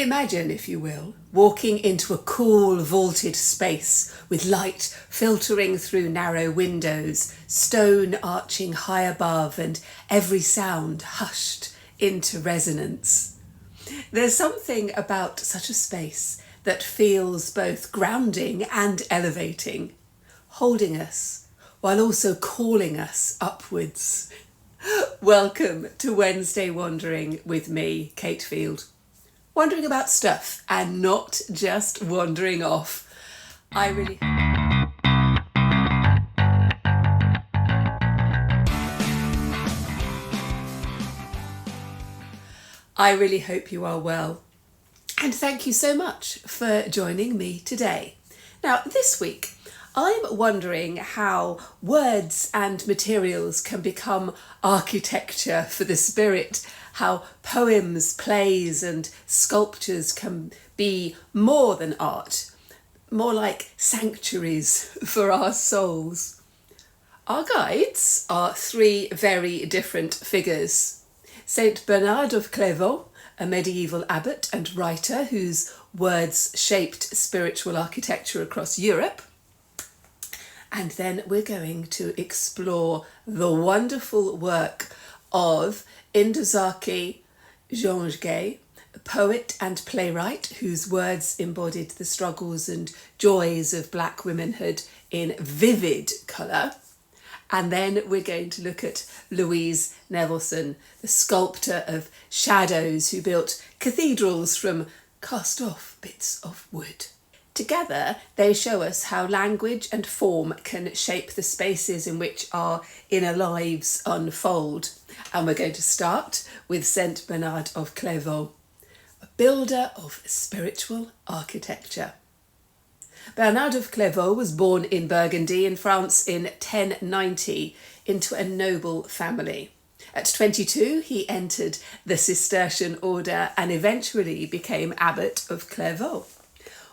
Imagine, if you will, walking into a cool vaulted space with light filtering through narrow windows, stone arching high above and every sound hushed into resonance. There's something about such a space that feels both grounding and elevating, holding us while also calling us upwards. Welcome to Wednesday Wandering with me, Cate Field. Wandering about stuff and not just wandering off. I really hope you are well. And thank you so much for joining me today. Now, this week, I'm wondering how words and materials can become architecture for the spirit, how poems, plays and sculptures can be more than art, more like sanctuaries for our souls. Our guides are three very different figures. Saint Bernard of Clairvaux, a medieval abbot and writer whose words shaped spiritual architecture across Europe. And then we're going to explore the wonderful work of Ntozake Shange, a poet and playwright whose words embodied the struggles and joys of Black womanhood in vivid colour. And then we're going to look at Louise Nevelson, the sculptor of shadows who built cathedrals from cast-off bits of wood. Together, they show us how language and form can shape the spaces in which our inner lives unfold. And we're going to start with Saint Bernard of Clairvaux, a builder of spiritual architecture. Bernard of Clairvaux was born in Burgundy in France in 1090 into a noble family. At 22, he entered the Cistercian order and eventually became abbot of Clairvaux,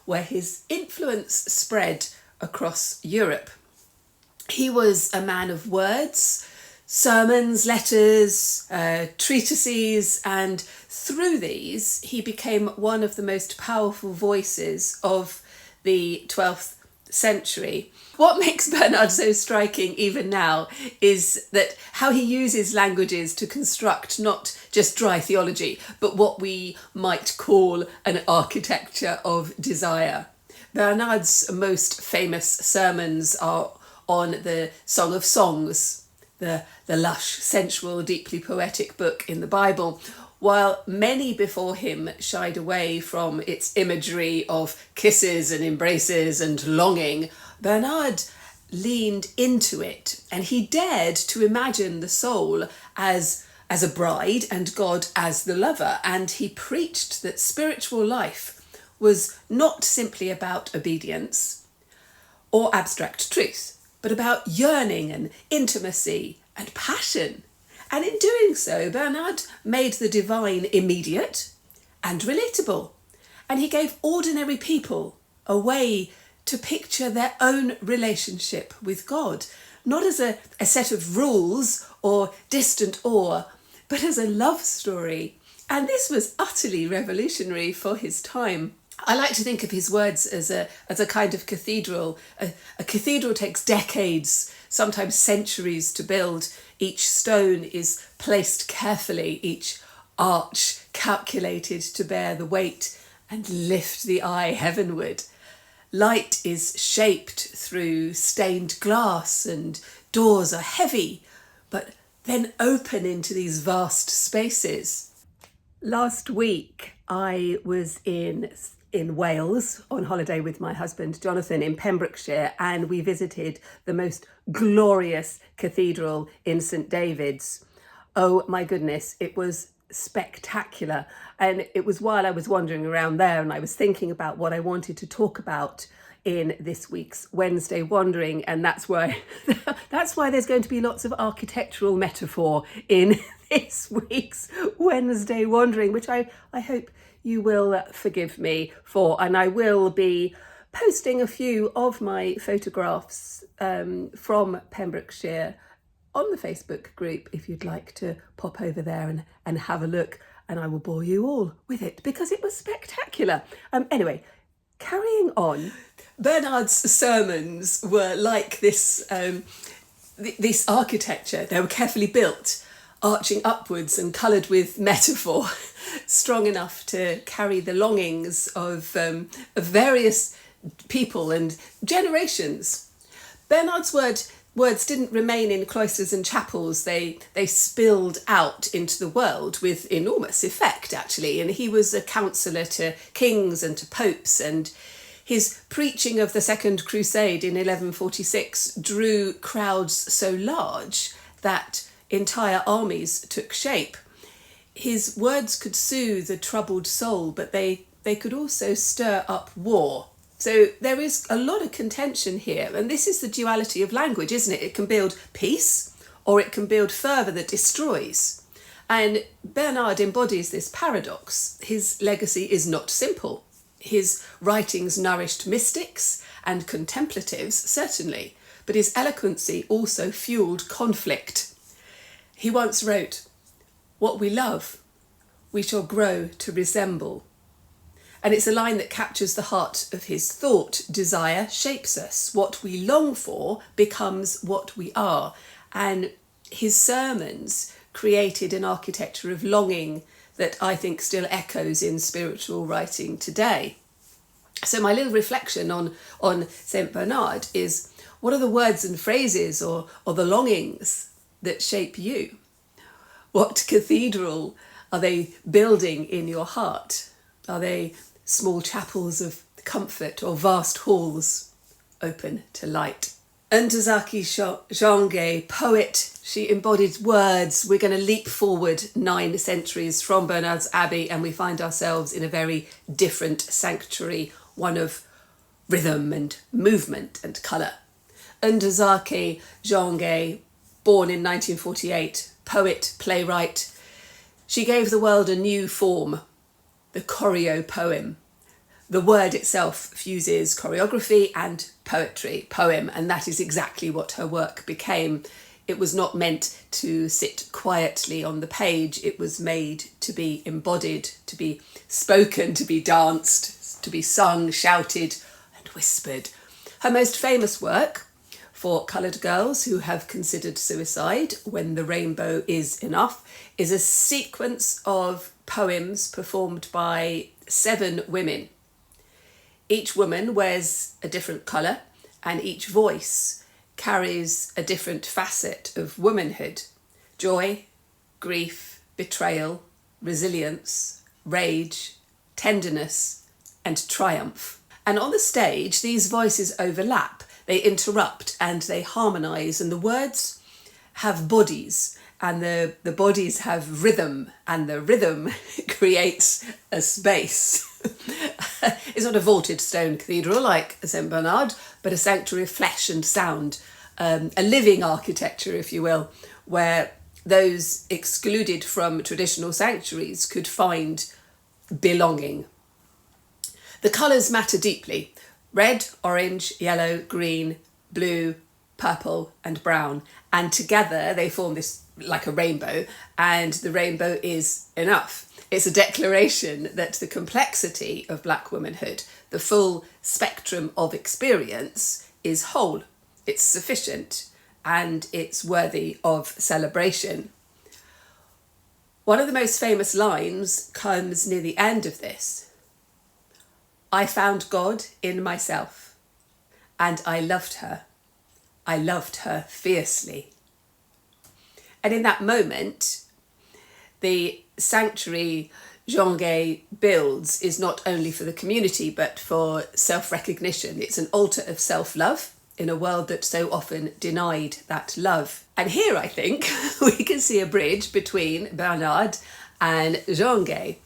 where his influence spread across Europe. He was a man of words, sermons, letters, treatises, and through these he became one of the most powerful voices of the 12th century. What makes Bernard so striking even now is that how he uses languages to construct not just dry theology, but what we might call an architecture of desire. Bernard's most famous sermons are on the Song of Songs, the lush, sensual, deeply poetic book in the Bible, while many before him shied away from its imagery of kisses and embraces and longing. Bernard leaned into it, and he dared to imagine the soul as a bride and God as the lover, and he preached that spiritual life was not simply about obedience or abstract truth, but about yearning and intimacy and passion. And in doing so, Bernard made the divine immediate and relatable, and he gave ordinary people a way to picture their own relationship with God, not as a set of rules or distant awe, but as a love story. And this was utterly revolutionary for his time. I like to think of his words as a kind of cathedral. A cathedral takes decades, sometimes centuries to build. Each stone is placed carefully, each arch calculated to bear the weight and lift the eye heavenward. Light is shaped through stained glass, and doors are heavy, but then open into these vast spaces. Last week, I was in Wales on holiday with my husband Jonathan in Pembrokeshire, and we visited the most glorious cathedral in St David's. Oh my goodness, it was spectacular. And it was while I was wandering around there and I was thinking about what I wanted to talk about in this week's Wednesday Wandering, and that's why there's going to be lots of architectural metaphor in this week's Wednesday Wandering, which I hope you will forgive me for, and I will be posting a few of my photographs from Pembrokeshire on the Facebook group if you'd like to pop over there and have a look, and I will bore you all with it because it was spectacular. spectacular. Anyway, carrying on, Bernard's sermons were like this architecture. They were carefully built, arching upwards and coloured with metaphor, strong enough to carry the longings of various people and generations. Bernard's words didn't remain in cloisters and chapels. They spilled out into the world with enormous effect, actually. And he was a counsellor to kings and to popes, and his preaching of the Second Crusade in 1146 drew crowds so large that entire armies took shape. His words could soothe a troubled soul, but they could also stir up war. So there is a lot of contention here, and this is the duality of language, isn't it? It can build peace, or it can build fervour that destroys. And Bernard embodies this paradox. His legacy is not simple. His writings nourished mystics and contemplatives, certainly, but his eloquency also fueled conflict. He once wrote, "What we love, we shall grow to resemble." And it's a line that captures the heart of his thought. Desire shapes us. What we long for becomes what we are. And his sermons created an architecture of longing that I think still echoes in spiritual writing today. So my little reflection on St. Bernard is, what are the words and phrases or the longings that shape you? What cathedral are they building in your heart? Are they small chapels of comfort or vast halls open to light? Ntozake Shange, poet, she embodied words. We're going to leap forward 9 centuries from Bernard's Abbey, and we find ourselves in a very different sanctuary, one of rhythm and movement and colour. Ntozake Shange, born in 1948, poet, playwright, she gave the world a new form, the choreo poem. The word itself fuses choreography and poem, and that is exactly what her work became. It was not meant to sit quietly on the page. It was made to be embodied, to be spoken, to be danced, to be sung, shouted and whispered. Her most famous work, for coloured girls who have considered suicide, When the Rainbow is Enough, is a sequence of poems performed by 7 women. Each woman wears a different colour, and each voice carries a different facet of womanhood: joy, grief, betrayal, resilience, rage, tenderness, and triumph. And on the stage, these voices overlap, they interrupt and they harmonise, and the words have bodies, and the bodies have rhythm, and the rhythm creates a space. It's not a vaulted stone cathedral like St. Bernard, but a sanctuary of flesh and sound, a living architecture, if you will, where those excluded from traditional sanctuaries could find belonging. The colours matter deeply: red, orange, yellow, green, blue, purple and brown, and together they form this like a rainbow, and the rainbow is enough. It's a declaration that the complexity of Black womanhood, the full spectrum of experience, is whole, it's sufficient, and it's worthy of celebration. One of the most famous lines comes near the end of this. "I found God in myself, and I loved her. I loved her fiercely." And in that moment, the sanctuary Shange builds is not only for the community, but for self-recognition. It's an altar of self-love in a world that so often denied that love. And here, I think, we can see a bridge between Bernard and Shange.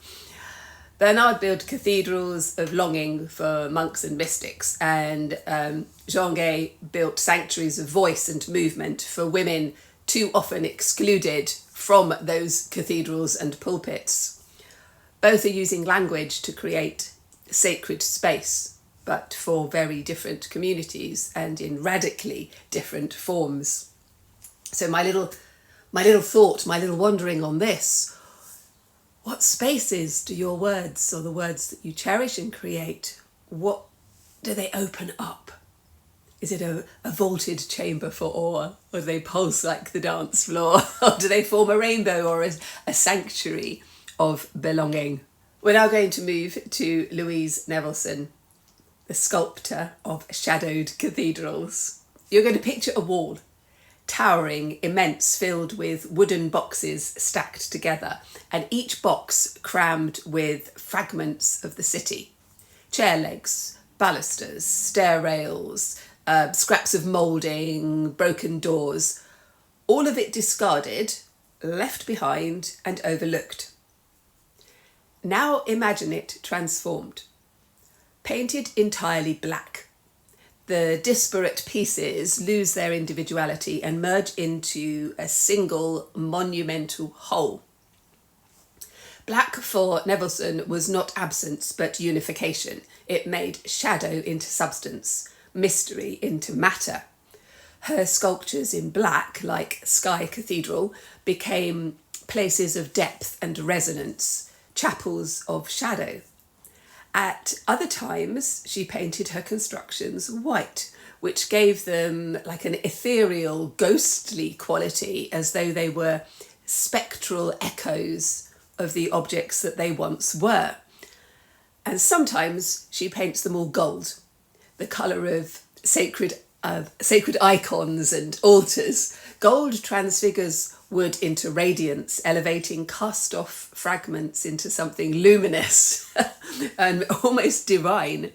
Bernard built cathedrals of longing for monks and mystics, and Shange built sanctuaries of voice and movement for women too often excluded from those cathedrals and pulpits. Both are using language to create sacred space, but for very different communities and in radically different forms. So my little thought, my little wondering on this: What spaces do your words, or the words that you cherish and create, what do they open up? Is it a vaulted chamber for awe, or do they pulse like the dance floor, or do they form a rainbow or a sanctuary of belonging? We're now going to move to Louise Nevelson, the sculptor of shadowed cathedrals. You're going to picture a wall, towering, immense, filled with wooden boxes stacked together, and each box crammed with fragments of the city. Chair legs, balusters, stair rails, scraps of moulding, broken doors, all of it discarded, left behind and overlooked. Now imagine it transformed, painted entirely black. The disparate pieces lose their individuality and merge into a single monumental whole. Black for Nevelson was not absence but unification. It made shadow into substance, mystery into matter. Her sculptures in black, like Sky Cathedral, became places of depth and resonance, chapels of shadow. At other times, she painted her constructions white, which gave them like an ethereal, ghostly quality, as though they were spectral echoes of the objects that they once were. And sometimes she paints them all gold, the colour of sacred icons and altars. Gold transfigures wood into radiance, elevating cast-off fragments into something luminous and almost divine.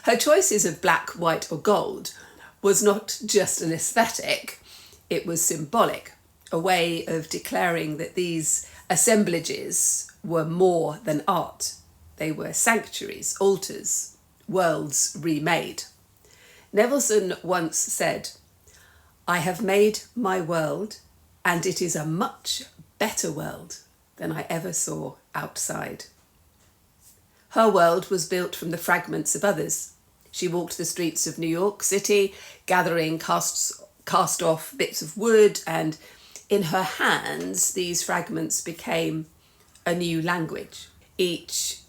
Her choices of black, white or gold was not just an aesthetic, it was symbolic, a way of declaring that these assemblages were more than art. They were sanctuaries, altars, worlds remade. Nevelson once said, "I have made my world, and it is a much better world than I ever saw outside." Her world was built from the fragments of others. She walked the streets of New York City, gathering cast-off bits of wood, and in her hands, these fragments became a new language. Each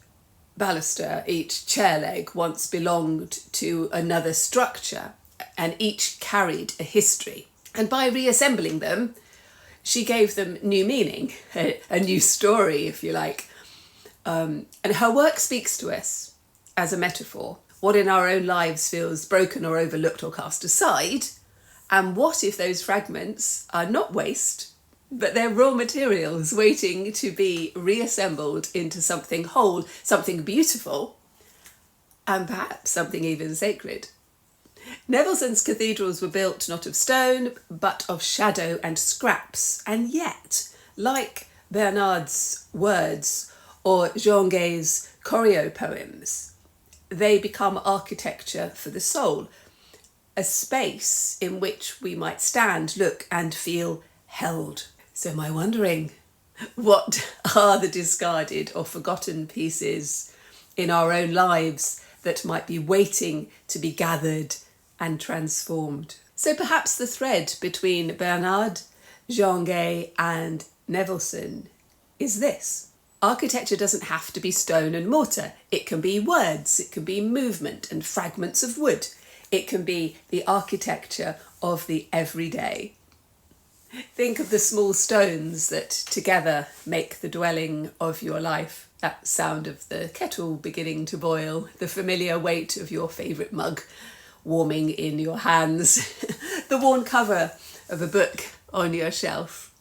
baluster, each chair leg once belonged to another structure, and each carried a history. And by reassembling them, she gave them new meaning, a new story, if you like. And her work speaks to us as a metaphor. What in our own lives feels broken or overlooked or cast aside, and what if those fragments are not waste, but they're raw materials waiting to be reassembled into something whole, something beautiful, and perhaps something even sacred. Nevelson's cathedrals were built not of stone, but of shadow and scraps, and yet, like Bernard's words or Shange's choreo poems, they become architecture for the soul, a space in which we might stand, look and feel held. So am I wondering, what are the discarded or forgotten pieces in our own lives that might be waiting to be gathered and transformed? So perhaps the thread between Bernard, Shange and Nevelson is this. Architecture doesn't have to be stone and mortar. It can be words, it can be movement and fragments of wood. It can be the architecture of the everyday. Think of the small stones that together make the dwelling of your life. That sound of the kettle beginning to boil, the familiar weight of your favourite mug warming in your hands, the worn cover of a book on your shelf,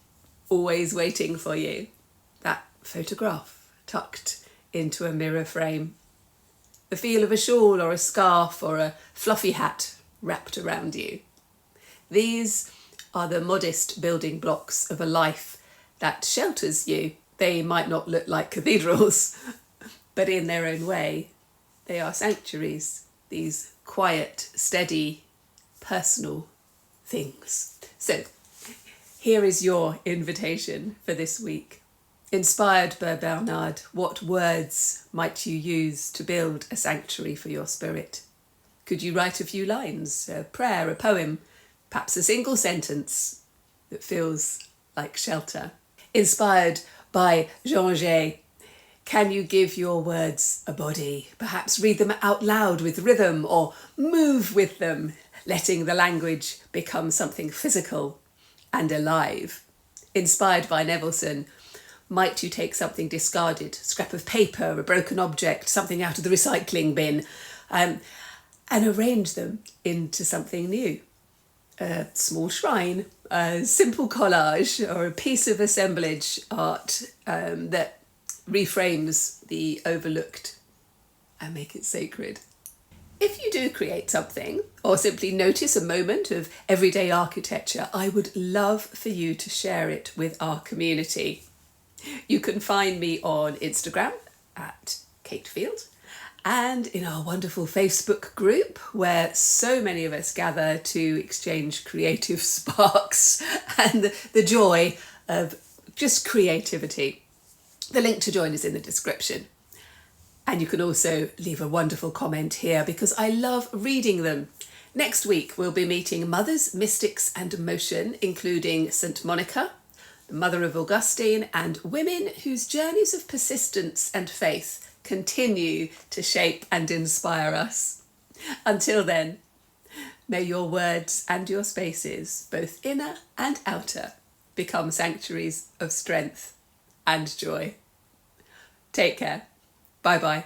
always waiting for you, that photograph tucked into a mirror frame, the feel of a shawl or a scarf or a fluffy hat wrapped around you. These are the modest building blocks of a life that shelters you. They might not look like cathedrals, but in their own way, they are sanctuaries, these quiet, steady, personal things. So here is your invitation for this week. Inspired by Bernard, what words might you use to build a sanctuary for your spirit? Could you write a few lines, a prayer, a poem, perhaps a single sentence that feels like shelter? Inspired by Shange, Can you give your words a body? Perhaps read them out loud with rhythm or move with them, letting the language become something physical and alive. Inspired by Nevelson, might you take something discarded, a scrap of paper, a broken object, something out of the recycling bin, and arrange them into something new? A small shrine, a simple collage, or a piece of assemblage art that reframes the overlooked and make it sacred. If you do create something or simply notice a moment of everyday architecture, I would love for you to share it with our community. You can find me on Instagram at Cate Field and in our wonderful Facebook group where so many of us gather to exchange creative sparks and the joy of just creativity. The link to join is in the description. And you can also leave a wonderful comment here because I love reading them. Next week, we'll be meeting mothers, mystics and motion, including St. Monica, the mother of Augustine, and women whose journeys of persistence and faith continue to shape and inspire us. Until then, may your words and your spaces, both inner and outer, become sanctuaries of strength and joy. Take care. Bye-bye.